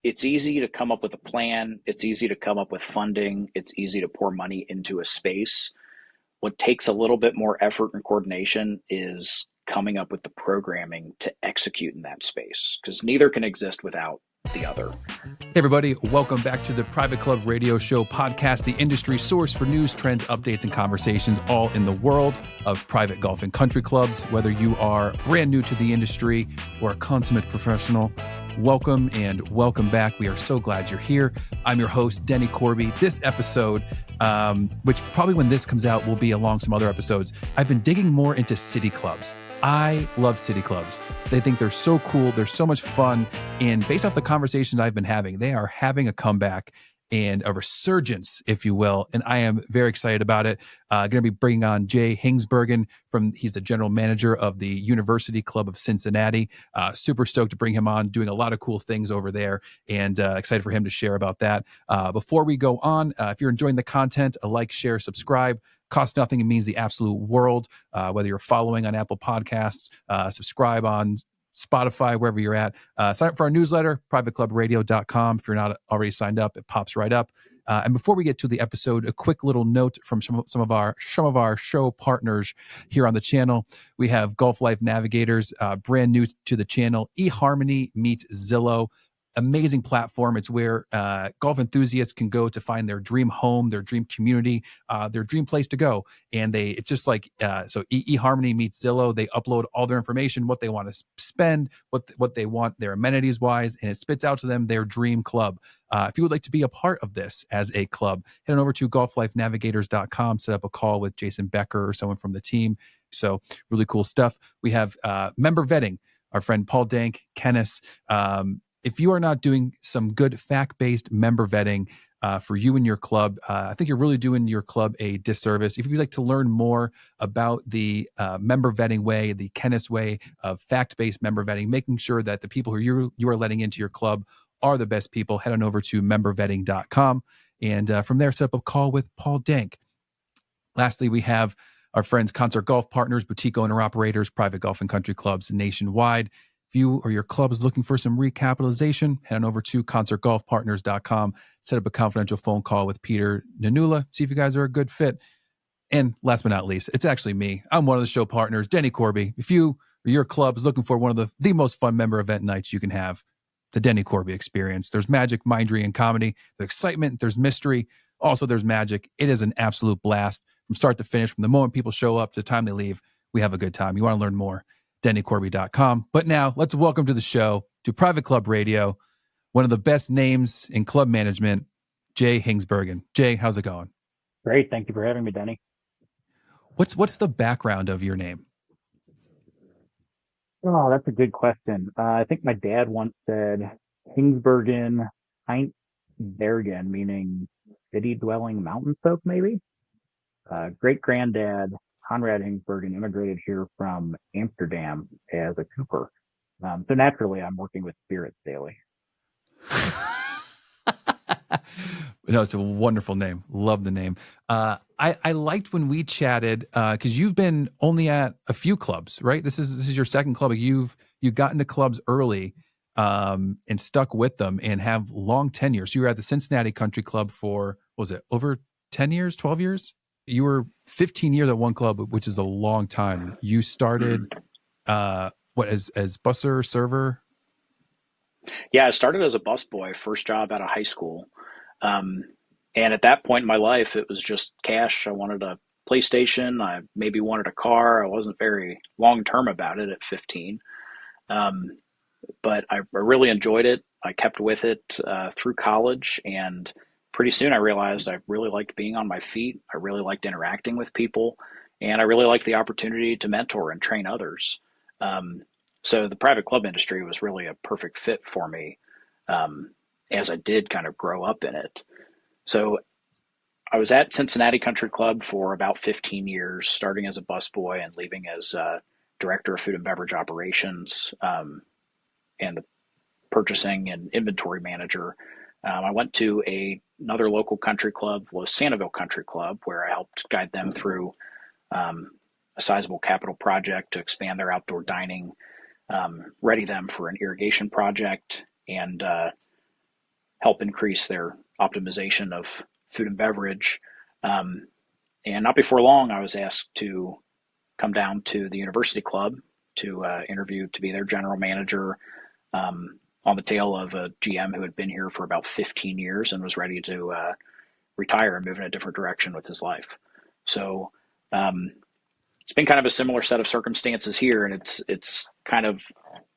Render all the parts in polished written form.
it's easy to come up with a plan. It's easy to come up with funding. It's easy to pour money into a space. What takes a little bit more effort and coordination is coming up with the programming to execute in that space, because neither can exist without the other. Hey everybody, welcome back to the Private Club Radio Show podcast, the industry source for news, trends, updates, and conversations all in the world of private golf and country clubs. Whether you are brand new to the industry or a consummate professional, welcome and welcome back. We are so glad you're here. I'm your host, Denny Corby. This episode, which probably when this comes out will be along some other episodes, I've been digging more into city clubs. I love city clubs. They think they're so cool. They're so much fun. And based off the conversations I've been having, they are having a comeback and a resurgence, if you will. And I am very excited about it. Going to be bringing on Jay Hingsbergen he's the general manager of the University Club of Cincinnati. Super stoked to bring him on, doing a lot of cool things over there, and excited for him to share about that. Before we go on, if you're enjoying the content, a like, share, subscribe. Costs nothing. It means the absolute world. Whether you're following on Apple Podcasts, subscribe on Spotify, wherever you're at. Sign up for our newsletter, privateclubradio.com. If you're not already signed up, it pops right up. And before we get to the episode, a quick little note from some of our show partners here on the channel. We have Golf Life Navigators, brand new to the channel. eHarmony meets Zillow. Amazing platform. It's where golf enthusiasts can go to find their dream home, their dream community, their dream place to go. And it's just like, so eHarmony meets Zillow. They upload all their information, what they want to spend, what they want their amenities wise, and it spits out to them their dream club. If you would like to be a part of this as a club, head on over to golflifenavigators.com, set up a call with Jason Becker or someone from the team. So really cool stuff. We have member vetting, our friend Paul Dank, Kenneth. If you are not doing some good fact-based member vetting for you and your club, I think you're really doing your club a disservice. If you'd like to learn more about the member vetting way, the Kenneth's way of fact-based member vetting, making sure that the people who you are letting into your club are the best people, head on over to membervetting.com. And from there, set up a call with Paul Dank. Lastly, we have our friends Concert Golf Partners, boutique owner-operators, private golf and country clubs nationwide. If you or your club is looking for some recapitalization, head on over to concertgolfpartners.com, set up a confidential phone call with Peter Nanula, see if you guys are a good fit. And last but not least, it's actually me. I'm one of the show partners, Denny Corby. If you or your club is looking for one of the most fun member event nights you can have, the Denny Corby experience. There's magic, mindery, and comedy. There's excitement. There's mystery. Also, there's magic. It is an absolute blast from start to finish. From the moment people show up to the time they leave, we have a good time. You want to learn more? DennyCorby.com. But now let's welcome to the show, to Private Club Radio, one of the best names in club management, Jay Hingsbergen. Jay, how's it going? Great. Thank you for having me, Denny. What's the background of your name? Oh, that's a good question. I think my dad once said Hingsbergen, Hingsbergen, meaning city-dwelling mountain folk, maybe. Great-granddad Conrad Hingsbergen immigrated here from Amsterdam as a cooper. So naturally, I'm working with spirits daily. No, it's a wonderful name. Love the name. I liked when we chatted because you've been only at a few clubs, right? This is your second club. You got into clubs early and stuck with them and have long tenure. So you were at the Cincinnati Country Club for, what was it, over 10 years, 12 years? You were 15 years at one club, which is a long time. You started as busser, server? Yeah, I started as a busboy, first job out of high school. And at that point in my life, it was just cash. I wanted a PlayStation. I maybe wanted a car. I wasn't very long-term about it at 15. But I really enjoyed it. I kept with it through college, and pretty soon I realized I really liked being on my feet. I really liked interacting with people, and I really liked the opportunity to mentor and train others. So the private club industry was really a perfect fit for me, as I did kind of grow up in it. So I was at Cincinnati Country Club for about 15 years, starting as a busboy and leaving as director of food and beverage operations, and the purchasing and inventory manager. I went to another local country club, Los Santiville Country Club, where I helped guide them through a sizable capital project to expand their outdoor dining, ready them for an irrigation project, and help increase their optimization of food and beverage. Um, and not before long, I was asked to come down to the University Club to interview to be their general manager, on the tail of a GM who had been here for about 15 years and was ready to retire and move in a different direction with his life. So um, it's been kind of a similar set of circumstances here, and it's kind of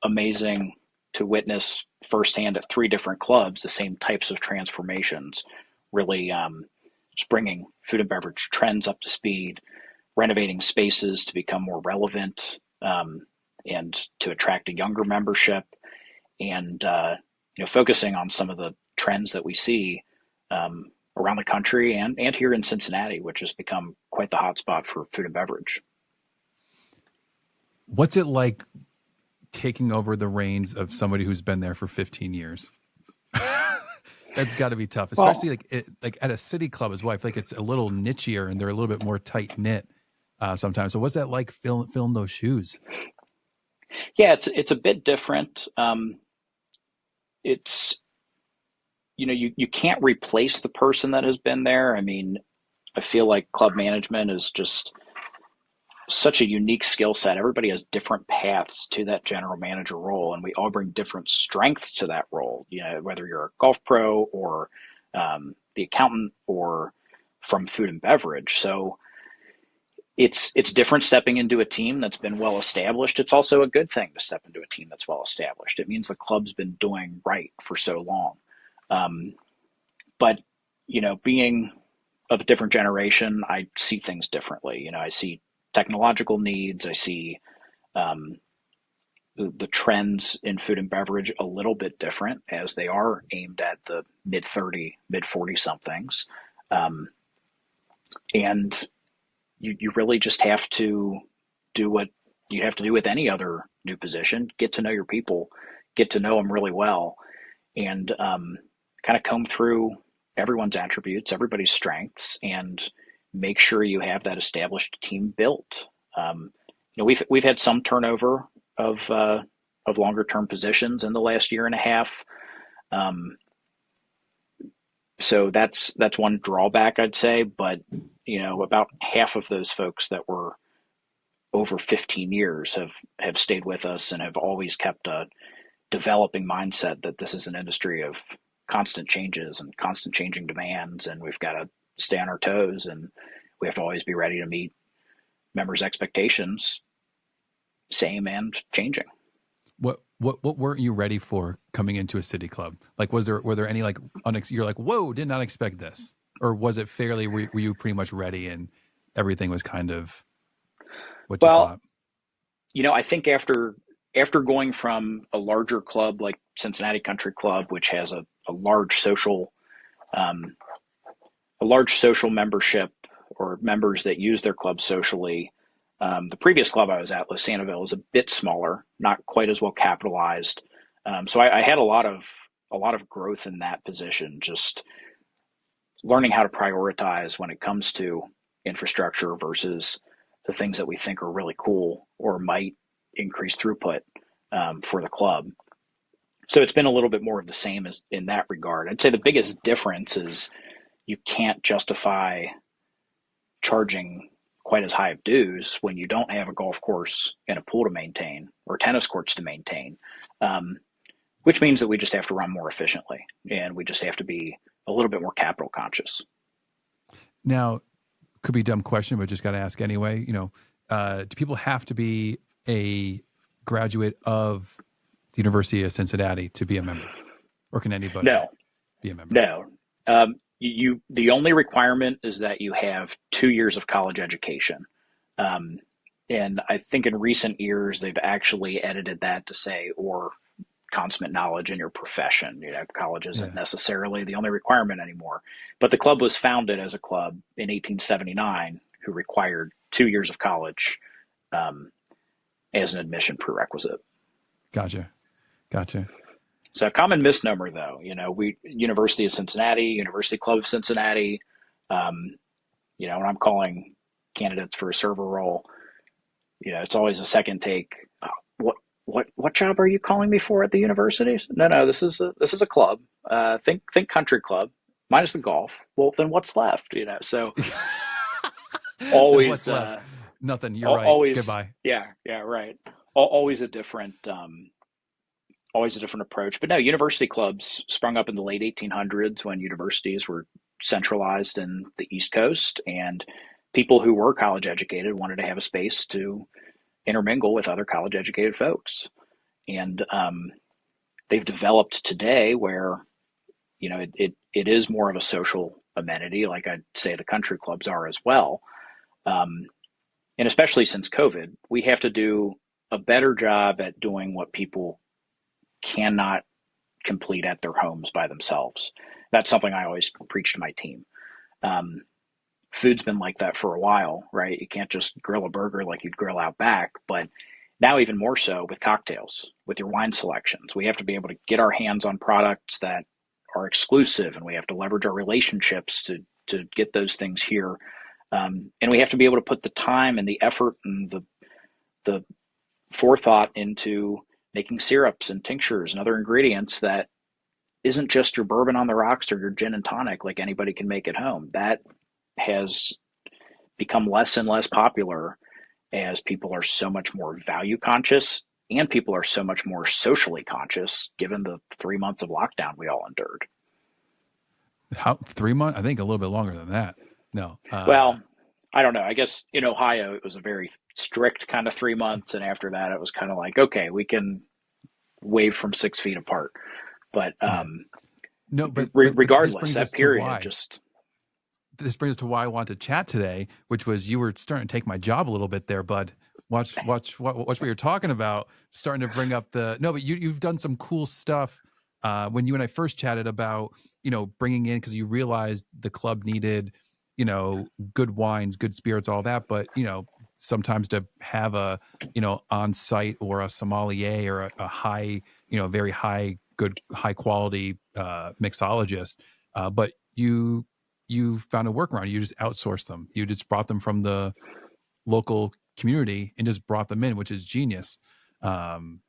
amazing to witness firsthand at three different clubs the same types of transformations, really just bringing food and beverage trends up to speed, renovating spaces to become more relevant, and to attract a younger membership, and focusing on some of the trends that we see around the country and here in Cincinnati, which has become quite the hotspot for food and beverage. What's it like taking over the reins of somebody who's been there for 15 years? That's got to be tough, especially like at a city club as well. I feel like it's a little nichier and they're a little bit more tight knit sometimes. So what's that like filling those shoes? Yeah, it's a bit different. It's you can't replace the person that has been there. I mean, I feel like club management is just such a unique skill set. Everybody has different paths to that general manager role, and we all bring different strengths to that role. Whether you're a golf pro or the accountant or from food and beverage. So it's different stepping into a team that's been well established. It's also a good thing to step into a team that's well established. It means the club's been doing right for so long. But being of a different generation, I see things differently. I see technological needs. I see the trends in food and beverage a little bit different as they are aimed at the mid 40 somethings. And you really just have to do what you have to do with any other new position, get to know your people, get to know them really well, and kind of comb through everyone's attributes, everybody's strengths, and make sure you have that established team built. We've had some turnover of longer term positions in the last year and a half. So that's one drawback, I'd say. But about half of those folks that were over 15 years have stayed with us and have always kept a developing mindset that this is an industry of constant changes and constant changing demands, and we've got to stay on our toes, and we have to always be ready to meet members' expectations, same and changing. What weren't you ready for coming into a city club? Like, were there any like you're like, whoa, did not expect this, or was it fairly were you pretty much ready and everything was kind of what you Well, thought? I think after going from a larger club like Cincinnati Country Club, which has a large social membership or members that use their club socially. The previous club I was at, Los Sandoval, is a bit smaller, not quite as well capitalized. So I had a lot of growth in that position, just learning how to prioritize when it comes to infrastructure versus the things that we think are really cool or might increase throughput for the club. So it's been a little bit more of the same as in that regard. I'd say the biggest difference is you can't justify charging quite as high of dues when you don't have a golf course and a pool to maintain or tennis courts to maintain, which means that we just have to run more efficiently and we just have to be a little bit more capital conscious. Now, could be a dumb question, but just got to ask anyway. Do people have to be a graduate of the University of Cincinnati to be a member, or can anybody be a member? No. The only requirement is that you have 2 years of college education. And I think in recent years, they've actually edited that to say, or consummate knowledge in your profession. College isn't necessarily the only requirement anymore. But the club was founded as a club in 1879 who required 2 years of college as an admission prerequisite. Gotcha. So a common misnomer, though, University of Cincinnati, University Club of Cincinnati, when I'm calling candidates for a server role, it's always a second take. What job are you calling me for at the university? No, this is a club. Think country club minus the golf. Well, then what's left? So Then what's always, left? Nothing. You're right. always, Goodbye. yeah, right. Always always a different approach. But no, university clubs sprung up in the late 1800s when universities were centralized in the East Coast, and people who were college educated wanted to have a space to intermingle with other college educated folks. And they've developed today where it is more of a social amenity, like I'd say the country clubs are as well. Um, and especially since COVID, we have to do a better job at doing what people cannot complete at their homes by themselves. That's something I always preach to my team. Um, Food's been like that for a while, right? You can't just grill a burger like you'd grill out back, but now even more so with cocktails, with your wine selections. We have to be able to get our hands on products that are exclusive, and we have to leverage our relationships to get those things here. And we have to be able to put the time and the effort and the forethought into making syrups and tinctures and other ingredients that isn't just your bourbon on the rocks or your gin and tonic like anybody can make at home. That has become less and less popular as people are so much more value conscious and people are so much more socially conscious given the 3 months of lockdown we all endured. How 3 months? I think a little bit longer than that. No. Well, I don't know. I guess in Ohio, it was a very strict kind of 3 months. And after that, it was kind of like, okay, we can wave from 6 feet apart. But Yeah. No, but this regardless, brings that us to period why. just, I wanted to chat today, which was you were starting to take my job a little bit there, bud. Watch what you're talking about. Starting to bring up the no, but you've done some cool stuff. When you and I first chatted about bringing in because you realized the club needed good wines, good spirits, all that, but sometimes to have a on site or a sommelier or a high very high good high quality mixologist, but you found a workaround. You just outsourced them. You just brought them from the local community and just brought them in, which is genius.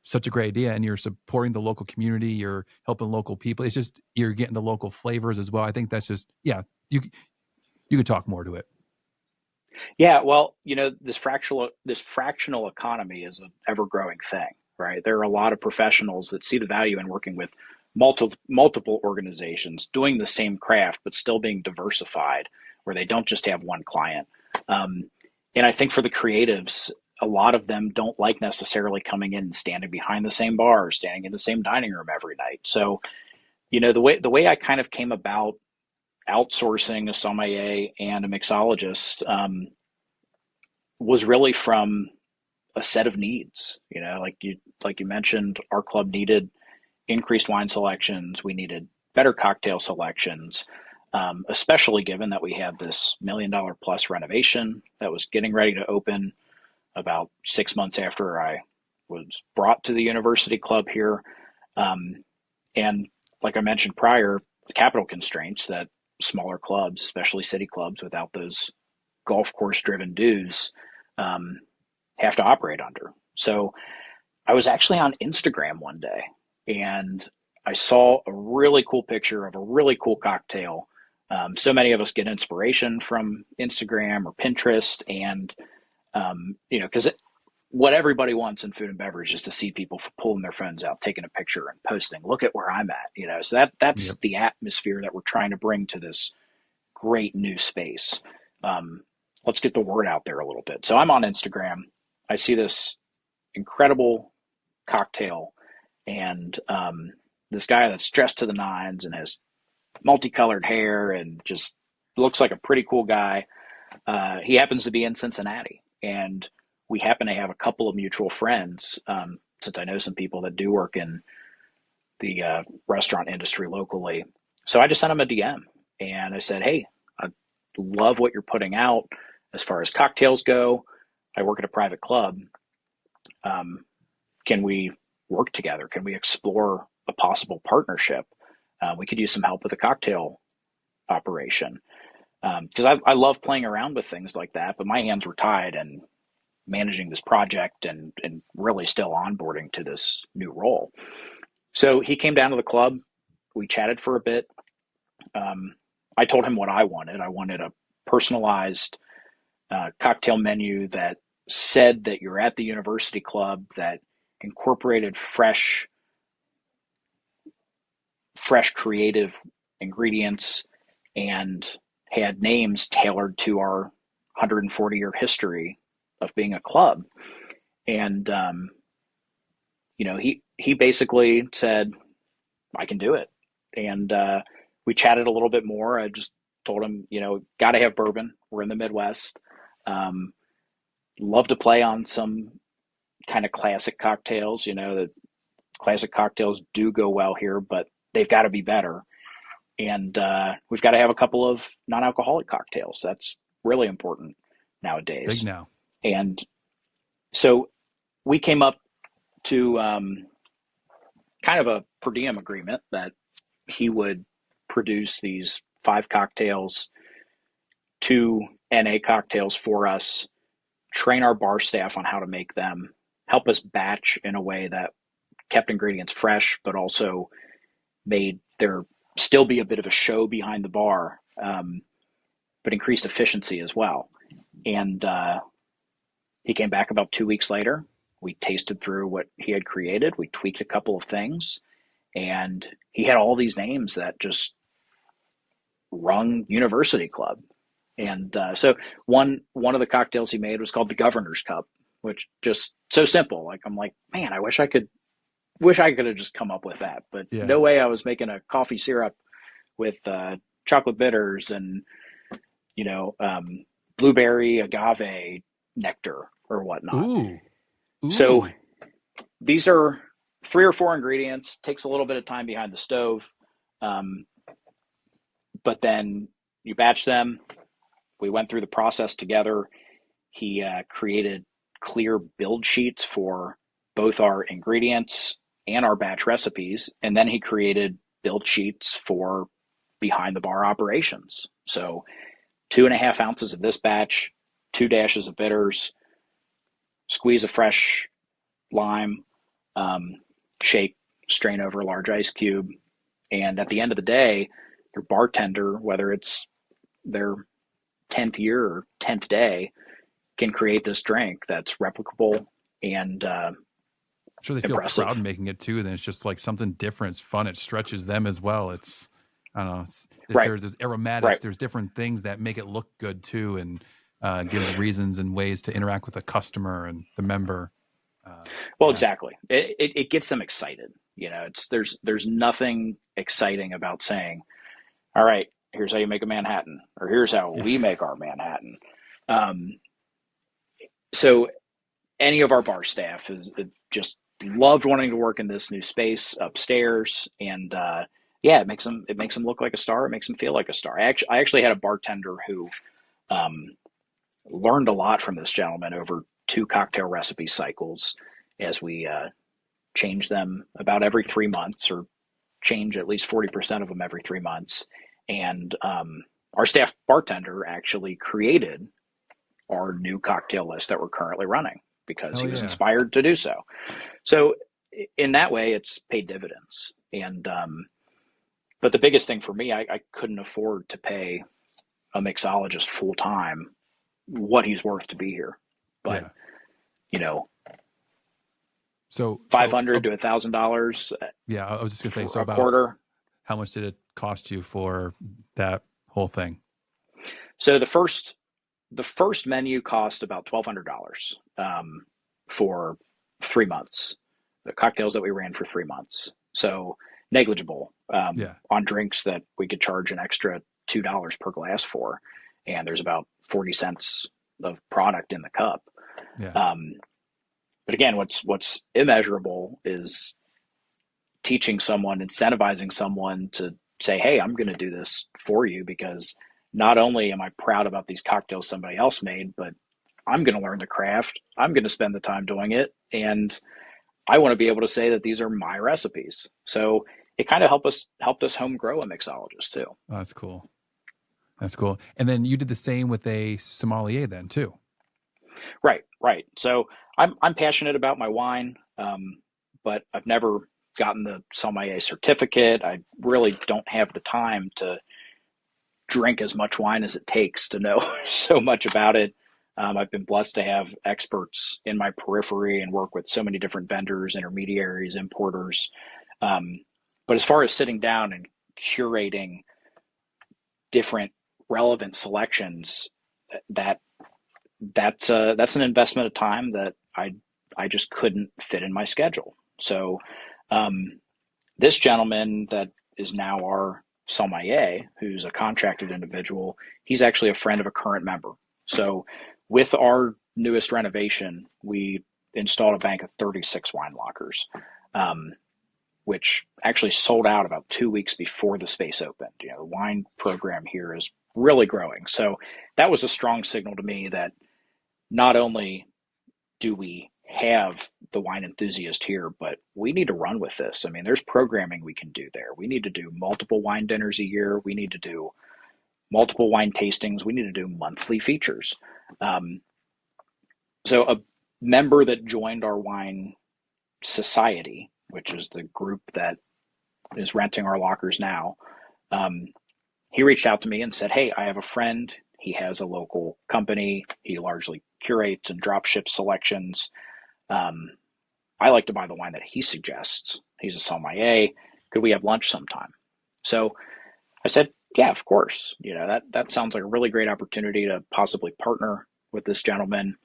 Such a great idea. And you're supporting the local community. You're helping local people. It's just, you're getting the local flavors as well. I think that's just, yeah, you could talk more to it. yeah, well, this fractional economy is an ever growing thing, right? There are a lot of professionals that see the value in working with multiple organizations doing the same craft, but still being diversified, where they don't just have one client. Um, and I think for the creatives, a lot of them don't like necessarily coming in and standing behind the same bar or standing in the same dining room every night. So, the way I kind of came about outsourcing a sommelier and a mixologist was really from a set of needs. Like you mentioned, our club needed increased wine selections. We needed better cocktail selections, especially given that we had this $1 million plus renovation that was getting ready to open about 6 months after I was brought to the University Club here. Um, and like I mentioned prior, the capital constraints that smaller clubs, especially city clubs without those golf course driven dues, um, have to operate under. So I was actually on Instagram one day and I saw a really cool picture of a really cool cocktail. So many of us get inspiration from Instagram or Pinterest, and because what everybody wants in food and beverage is to see people pulling their phones out, taking a picture, and posting. Look at where I'm at. So that's Yep. the atmosphere that we're trying to bring to this great new space. Um, let's get the word out there a little bit. So I'm on Instagram. I see this incredible cocktail, and this guy that's dressed to the nines and has multicolored hair and just looks like a pretty cool guy. He happens to be in Cincinnati, and we happen to have a couple of mutual friends. Since I know some people that do work in the restaurant industry locally, so I just sent him a DM and I said, "Hey, I love what you're putting out as far as cocktails go. I work at a private club. Um, can we work together? Can we explore a possible partnership? We could use some help with a cocktail operation." Because I love playing around with things like that, but my hands were tied and managing this project and really still onboarding to this new role. So he came down to the club we chatted for a bit. I told him what I wanted. I wanted a personalized cocktail menu that said that you're at the University Club, that incorporated fresh creative ingredients and had names tailored to our 140-year history of being a club. And he basically said, I can do it. And we chatted a little bit more. I just told him, got to have bourbon. We're in the Midwest. Um, Love to play on some kind of classic cocktails. The classic cocktails do go well here, but they've got to be better. And we've got to have a couple of non-alcoholic cocktails. That's really important Big nowadays. now. And so we came up to kind of a per diem agreement that he would produce these 5 cocktails, 2 NA cocktails for us, train our bar staff on how to make them, help us batch in a way that kept ingredients fresh, but also made there still be a bit of a show behind the bar, but increased efficiency as well. And he came back about 2 weeks later. We tasted through what he had created. We tweaked a couple of things, and he had all these names that just rung University Club. And so one of the cocktails he made was called the Governor's Cup, which just so simple. Like, I'm like, man, I wish I could have just come up with that, but Yeah. no way I was making a coffee syrup with chocolate bitters and blueberry agave nectar or whatnot. Ooh. So these are 3 or 4 ingredients. Takes a little bit of time behind the stove, but then you batch them. We went through the process together. He created clear build sheets for both our ingredients and our batch recipes, and then he created build sheets for behind the bar operations. So 2.5 ounces of this batch, 2 dashes of bitters, squeeze a fresh lime, shake, strain over a large ice cube. And at the end of the day, your bartender, whether it's their 10th year or 10th day, can create this drink that's replicable and I'm sure they feel impressive. proud making it too. Then it's just like something different. It's fun. It stretches them as well. It's, I don't know. There's aromatics. Right. There's different things that make it look good too, and gives reasons and ways to interact with the customer and the member. Well, exactly. It gets them excited. There's nothing exciting about saying, all right, here's how you make a Manhattan, or here's how we make our Manhattan. So any of our bar staff is just loved wanting to work in this new space upstairs, and it makes them look like a star. It makes them feel like a star. I actually had a bartender who learned a lot from this gentleman over 2 cocktail recipe cycles, as we change them about every 3 months, or change at least 40% of them every 3 months. And our staff bartender actually created our new cocktail list that we're currently running because he was inspired to do so. So in that way, it's paid dividends. And but the biggest thing for me, I couldn't afford to pay a mixologist full time what he's worth to be here. But so $500 to $1,000. Yeah, I was just gonna say, so a about quarter. How much did it cost you for that whole thing? So the first menu cost about $1,200 for 3 months. The cocktails that we ran for 3 months, so negligible on drinks that we could charge an extra $2 per glass for, and there's about 40 cents of product in the cup. But again, what's immeasurable is teaching someone, incentivizing someone to say, hey, I'm going to do this for you, because not only am I proud about these cocktails somebody else made, but I'm going to learn the craft. I'm going to spend the time doing it. And I want to be able to say that these are my recipes. So it kind of helped us home grow a mixologist too. Oh, that's cool. That's cool. And then you did the same with a sommelier then too. Right. So I'm passionate about my wine, but I've never gotten the sommelier certificate. I really don't have the time to drink as much wine as it takes to know so much about it. I've been blessed to have experts in my periphery and work with so many different vendors, intermediaries, importers. Um, but as far as sitting down and curating different relevant selections, that that's an investment of time that I just couldn't fit in my schedule. So um, this gentleman that is now our sommelier, who's a contracted individual, he's actually a friend of a current member. So with our newest renovation, we installed a bank of 36 wine lockers, um, which actually sold out about 2 weeks before the space opened. You know, the wine program here is really growing. So that was a strong signal to me that not only do we have the wine enthusiast here, but we need to run with this. I mean, there's programming we can do there. We need to do multiple wine dinners a year. We need to do multiple wine tastings. We need to do monthly features. Um, so a member that joined our wine society, which is the group that is renting our lockers now, um, he reached out to me and said, "Hey, I have a friend. He has a local company. He largely curates and drop ships selections. Um, I like to buy the wine that he suggests. He's a sommelier. Could we have lunch sometime?" So I said, "Yeah, of course. You know, that sounds like a really great opportunity to possibly partner with this gentleman."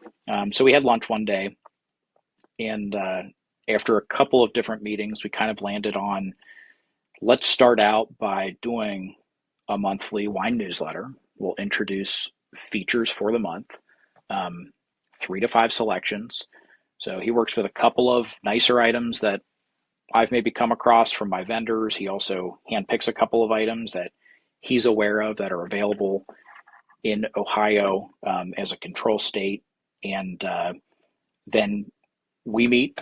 So we had lunch one day, and after a couple of different meetings, we kind of landed on, let's start out by doing a monthly wine newsletter. We'll introduce features for the month, um, 3 to 5 selections. So he works with a couple of nicer items that I've maybe come across from my vendors. He also handpicks a couple of items that he's aware of that are available in Ohio as a control state. And then we meet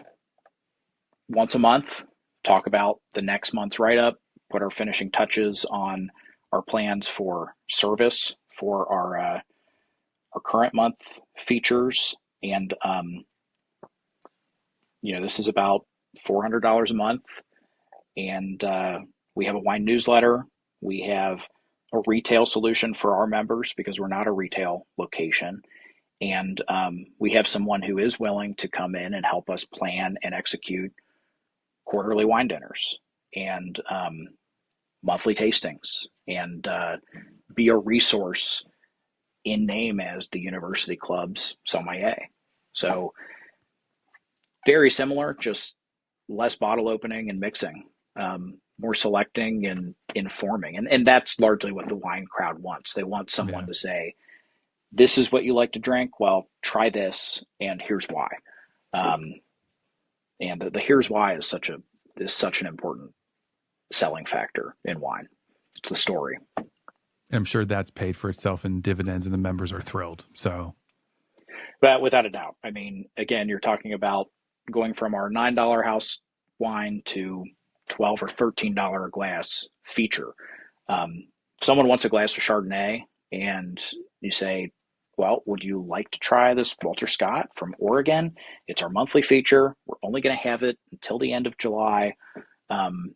once a month, talk about the next month's write up, put our finishing touches on our plans for service for our current month features. And, you know, this is about $400 a month. And we have a wine newsletter. We have a retail solution for our members because we're not a retail location. And we have someone who is willing to come in and help us plan and execute quarterly wine dinners and monthly tastings and be a resource in name as the University Club's sommelier. So very similar, just less bottle opening and mixing, more selecting and informing. And that's largely what the wine crowd wants. They want someone Yeah. to say, this is what you like to drink. Well, try this, and here's why. Um, and the here's why is such an important selling factor in wine. It's the story. I'm sure that's paid for itself in dividends, and the members are thrilled. So, But without a doubt, I mean, again, you're talking about going from our $9 house wine to $12 or $13 a glass feature. Someone wants a glass of Chardonnay, and you say, well, would you like to try this Walter Scott from Oregon? It's our monthly feature. We're only going to have it until the end of July. Um,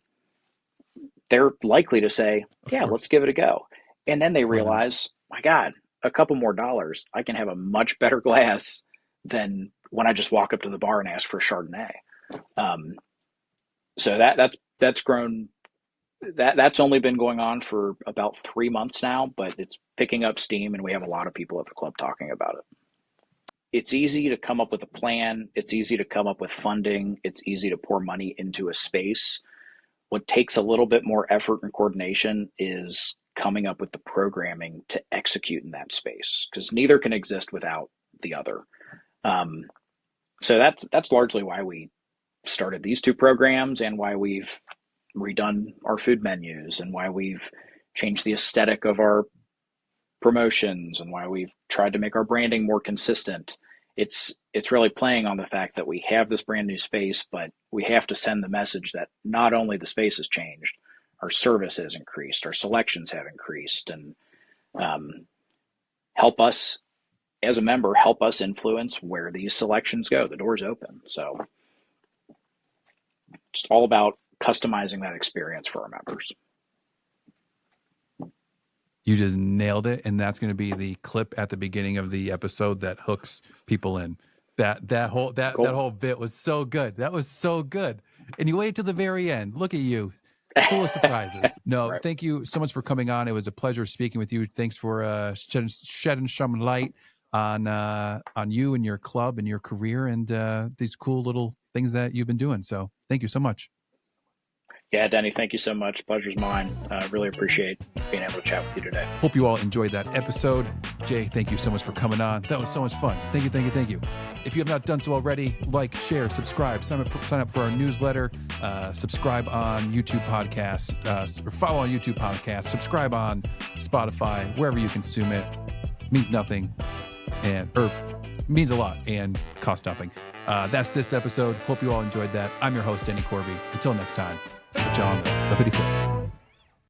they're likely to say, of yeah, course, let's give it a go. And then they 100. realize, my God, a couple more dollars, I can have a much better glass than when I just walk up to the bar and ask for a Chardonnay. Um, so that's grown. That's only been going on for about 3 months now, but it's picking up steam, and we have a lot of people at the club talking about it. It's easy to come up with a plan. It's easy to come up with funding. It's easy to pour money into a space. What takes a little bit more effort and coordination is coming up with the programming to execute in that space, because neither can exist without the other. Um, so that's largely why we started these two programs, and why we've redone our food menus, and why we've changed the aesthetic of our promotions, and why we've tried to make our branding more consistent. It's really playing on the fact that we have this brand new space, but we have to send the message that not only the space has changed, our service has increased, our selections have increased, and um, help us as a member, help us influence where these selections go. The door's open. So it's all about customizing that experience for our members. You just nailed it, and that's going to be the clip at the beginning of the episode that hooks people in. That whole bit was so good. That was so good. And you waited to the very end. Look at you, full of surprises. No, Right. Thank you so much for coming on. It was a pleasure speaking with you. Thanks for shedding some light on you and your club and your career and these cool little things that you've been doing. So thank you so much. Yeah, Denny, thank you so much. Pleasure's mine. Really appreciate being able to chat with you today. Hope you all enjoyed that episode. Jay, thank you so much for coming on. That was so much fun. Thank you. If you have not done so already, like, share, subscribe, sign up for our newsletter, subscribe on YouTube podcasts, or follow on YouTube podcasts, subscribe on Spotify, wherever you consume it. Means nothing or means a lot and costs nothing. That's this episode. Hope you all enjoyed that. I'm your host, Denny Corby. Until next time, John, the Flippity Flip.